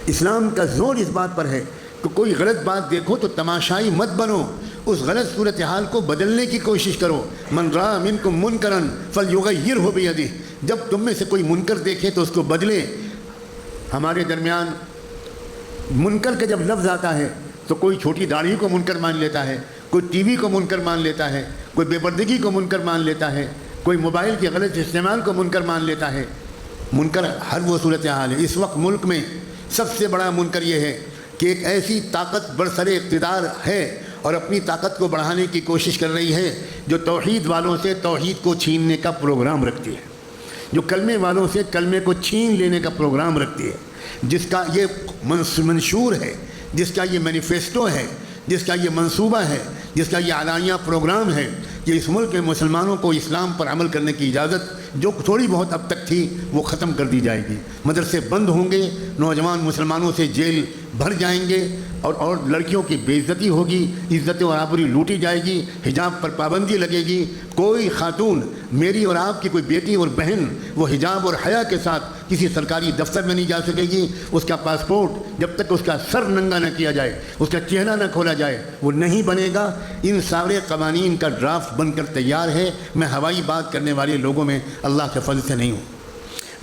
اسلام کا زور اس بات پر ہے کہ کوئی غلط بات دیکھو تو تماشائی مت بنو، اس غلط صورتحال کو بدلنے کی کوشش کرو۔ من رأى منکم منکرا فلیغیرہ بیدہ، جب تم میں سے کوئی منکر دیکھے تو اس کو بدلے۔ ہمارے درمیان منکر کا جب لفظ آتا ہے تو کوئی چھوٹی داڑھی کو منکر مان لیتا ہے، کوئی ٹی وی کو منکر مان لیتا ہے، کوئی بے پردگی کو منکر مان لیتا ہے، کوئی موبائل کے غلط استعمال کو منکر مان لیتا ہے۔ منکر ہر وہ صورتحال ہے۔ اس وقت ملک میں سب سے بڑا منکر یہ ہے کہ ایک ایسی طاقت برسر اقتدار ہے اور اپنی طاقت کو بڑھانے کی کوشش کر رہی ہے جو توحید والوں سے توحید کو چھیننے کا پروگرام رکھتی ہے، جو کلمے والوں سے کلمے کو چھین لینے کا پروگرام رکھتی ہے، جس کا یہ منشور ہے، جس کا یہ مینیفیسٹو ہے، جس کا یہ منصوبہ ہے، جس کا یہ اعلانیہ پروگرام ہے کہ اس ملک میں مسلمانوں کو اسلام پر عمل کرنے کی اجازت جو تھوڑی بہت اب تک تھی وہ ختم کر دی جائے گی۔ مدرسے بند ہوں گے، نوجوان مسلمانوں سے جیل بھر جائیں گے، اور لڑکیوں کی بے عزتی ہوگی، عزت و آبروی لوٹی جائے گی، حجاب پر پابندی لگے گی۔ کوئی خاتون، میری اور آپ کی کوئی بیٹی اور بہن، وہ حجاب اور حیا کے ساتھ کسی سرکاری دفتر میں نہیں جا سکے گی۔ اس کا پاسپورٹ جب تک اس کا سر ننگا نہ کیا جائے، اس کا چہرہ نہ کھولا جائے، وہ نہیں بنے گا۔ ان سارے قوانین کا ڈرافٹ بن کر تیار ہے۔ میں ہوائی بات کرنے والے لوگوں میں اللہ کے فضل سے نہیں ہوں۔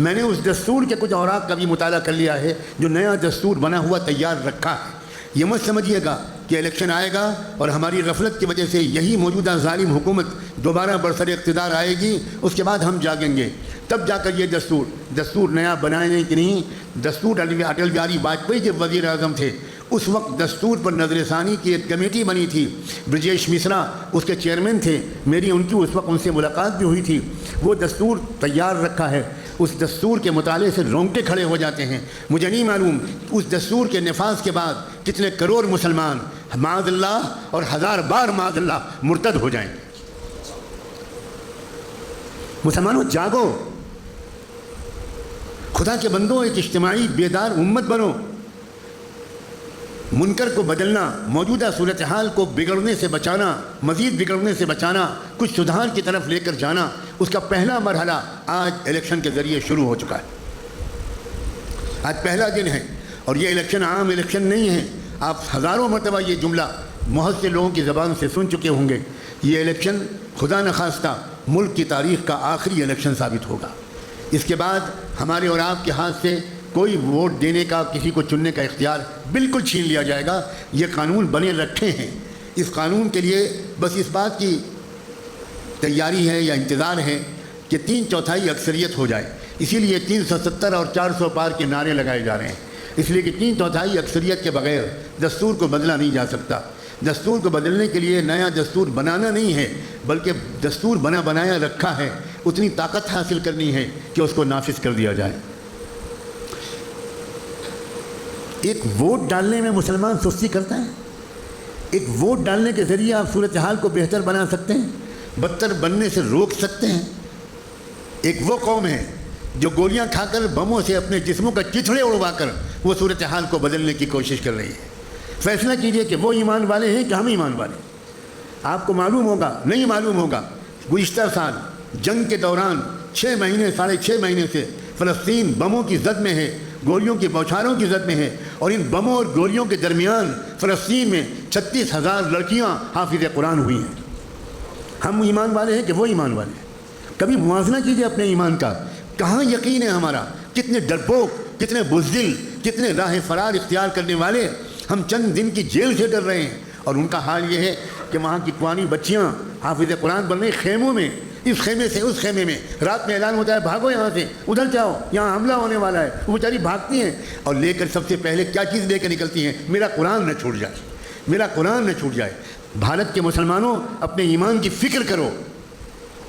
میں نے اس دستور کے کچھ اوراق کا بھی مطالعہ کر لیا ہے جو نیا دستور بنا ہوا تیار رکھا ہے۔ یہ مت سمجھیے گا کہ الیکشن آئے گا اور ہماری غفلت کی وجہ سے یہی موجودہ ظالم حکومت دوبارہ برسر اقتدار آئے گی، اس کے بعد ہم جاگیں گے، تب جا کر یہ دستور نیا بنانے کی نہیں۔ دستور اٹل بہاری واجپئی جب وزیر اعظم تھے اس وقت دستور پر نظر ثانی کی ایک کمیٹی بنی تھی، برجیش مشرا اس کے چیئرمین تھے، میری ان کی اس وقت ان سے ملاقات بھی ہوئی تھی۔ وہ دستور تیار رکھا ہے، اس دستور کے مطالعے سے رونگٹے کھڑے ہو جاتے ہیں۔ مجھے نہیں معلوم اس دستور کے نفاذ کے بعد کتنے کروڑ مسلمان معاذ اللہ اور ہزار بار معاذ اللہ مرتد ہو جائیں گے۔ مسلمانوں جاگو، خدا کے بندوں، ایک اجتماعی بیدار امت بنو۔ منکر کو بدلنا، موجودہ صورتحال کو بگڑنے سے بچانا، مزید بگڑنے سے بچانا، کچھ سدھار کی طرف لے کر جانا، اس کا پہلا مرحلہ آج الیکشن کے ذریعے شروع ہو چکا ہے۔ آج پہلا دن ہے اور یہ الیکشن عام الیکشن نہیں ہے۔ آپ ہزاروں مرتبہ یہ جملہ بہت سے لوگوں کی زبان سے سن چکے ہوں گے۔ یہ الیکشن خدا نخواستہ ملک کی تاریخ کا آخری الیکشن ثابت ہوگا۔ اس کے بعد ہمارے اور آپ کے ہاتھ سے کوئی ووٹ دینے کا، کسی کو چننے کا اختیار بالکل چھین لیا جائے گا۔ یہ قانون بنے رکھے ہیں، اس قانون کے لیے بس اس بات کی تیاری ہے یا انتظار ہے کہ 3/4 اکثریت ہو جائے۔ اسی لیے 370 اور 400 پار کے نعرے لگائے جا رہے ہیں، اس لیے کہ 3/4 اکثریت کے بغیر دستور کو بدلا نہیں جا سکتا۔ دستور کو بدلنے کے لیے نیا دستور بنانا نہیں ہے، بلکہ دستور بنایا رکھا ہے، اتنی طاقت حاصل کرنی ہے کہ اس کو نافذ کر دیا جائے۔ ایک ووٹ ڈالنے میں مسلمان سستی کرتا ہے؟ ایک ووٹ ڈالنے کے ذریعے آپ صورتحال کو بہتر بنا سکتے ہیں، بدتر بننے سے روک سکتے ہیں۔ ایک وہ قوم ہے جو گولیاں کھا کر، بموں سے اپنے جسموں کا چتھڑے اڑوا کر وہ صورتحال کو بدلنے کی کوشش کر رہی ہے۔ فیصلہ کیجئے کہ وہ ایمان والے ہیں کہ ہم ایمان والے ہیں۔ آپ کو معلوم ہوگا، نہیں معلوم ہوگا، گزشتہ سال جنگ کے دوران 6 مہینے، 6.5 مہینے سے فلسطین بموں کی زد میں ہے، گولیوں کی بوچھاروں کی زد میں ہے، اور ان بموں اور گولیوں کے درمیان فلسطین میں 36,000 لڑکیاں حافظ قرآن ہوئی ہیں۔ ہم ایمان والے ہیں کہ وہ ایمان والے ہیں؟ کبھی موازنہ کیجئے اپنے ایمان کا، کہاں یقین ہے ہمارا؟ کتنے ڈرپوک، کتنے بزدل، کتنے راہ فرار اختیار کرنے والے ہم چند دن کی جیل سے ڈر رہے ہیں، اور ان کا حال یہ ہے کہ وہاں کی پرانی بچیاں حافظ قرآن بن رہی خیموں میں، اس خیمے سے اس خیمے میں، رات میں اعلان ہوتا ہے بھاگو یہاں سے، ادھر جاؤ، یہاں حملہ ہونے والا ہے، وہ بیچاری بھاگتی ہیں اور لے کر سب سے پہلے کیا چیز لے کر نکلتی ہیں؟ میرا قرآن نہ چھوٹ جائے، میرا قرآن نہ چھوٹ جائے۔ بھارت کے مسلمانوں، اپنے ایمان کی فکر کرو۔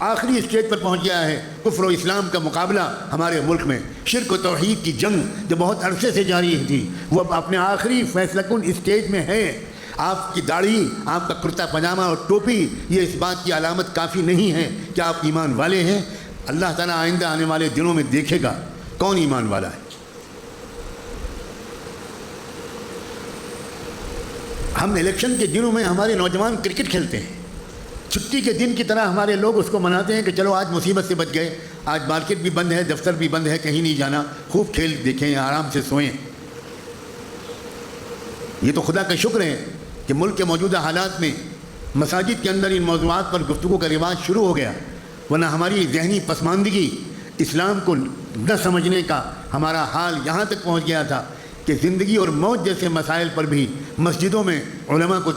آخری اسٹیج پر پہنچ گیا ہے کفر و اسلام کا مقابلہ ہمارے ملک میں۔ شرک و توحید کی جنگ جو بہت عرصے سے جاری تھی وہ اب اپنے آخری فیصلہ کن اسٹیج میں ہے۔ آپ کی داڑھی، آپ کا کرتا پاجامہ اور ٹوپی یہ اس بات کی علامت کافی نہیں ہے کہ آپ ایمان والے ہیں۔ اللہ تعالیٰ آئندہ آنے والے دنوں میں دیکھے گا کون ایمان والا ہے۔ ہم الیکشن کے دنوں میں ہمارے نوجوان کرکٹ کھیلتے ہیں، چھٹی کے دن کی طرح ہمارے لوگ اس کو مناتے ہیں کہ چلو آج مصیبت سے بچ گئے، آج مارکیٹ بھی بند ہے، دفتر بھی بند ہے، کہیں نہیں جانا، خوب کھیل دیکھیں، آرام سے سوئیں۔ یہ تو خدا کا شکر ہے کہ ملک کے موجودہ حالات میں مساجد کے اندر ان موضوعات پر گفتگو کا رواج شروع ہو گیا، ورنہ ہماری ذہنی پسماندگی، اسلام کو نہ سمجھنے کا ہمارا حال یہاں تک پہنچ گیا تھا کہ زندگی اور موت جیسے مسائل پر بھی مسجدوں میں علماء کو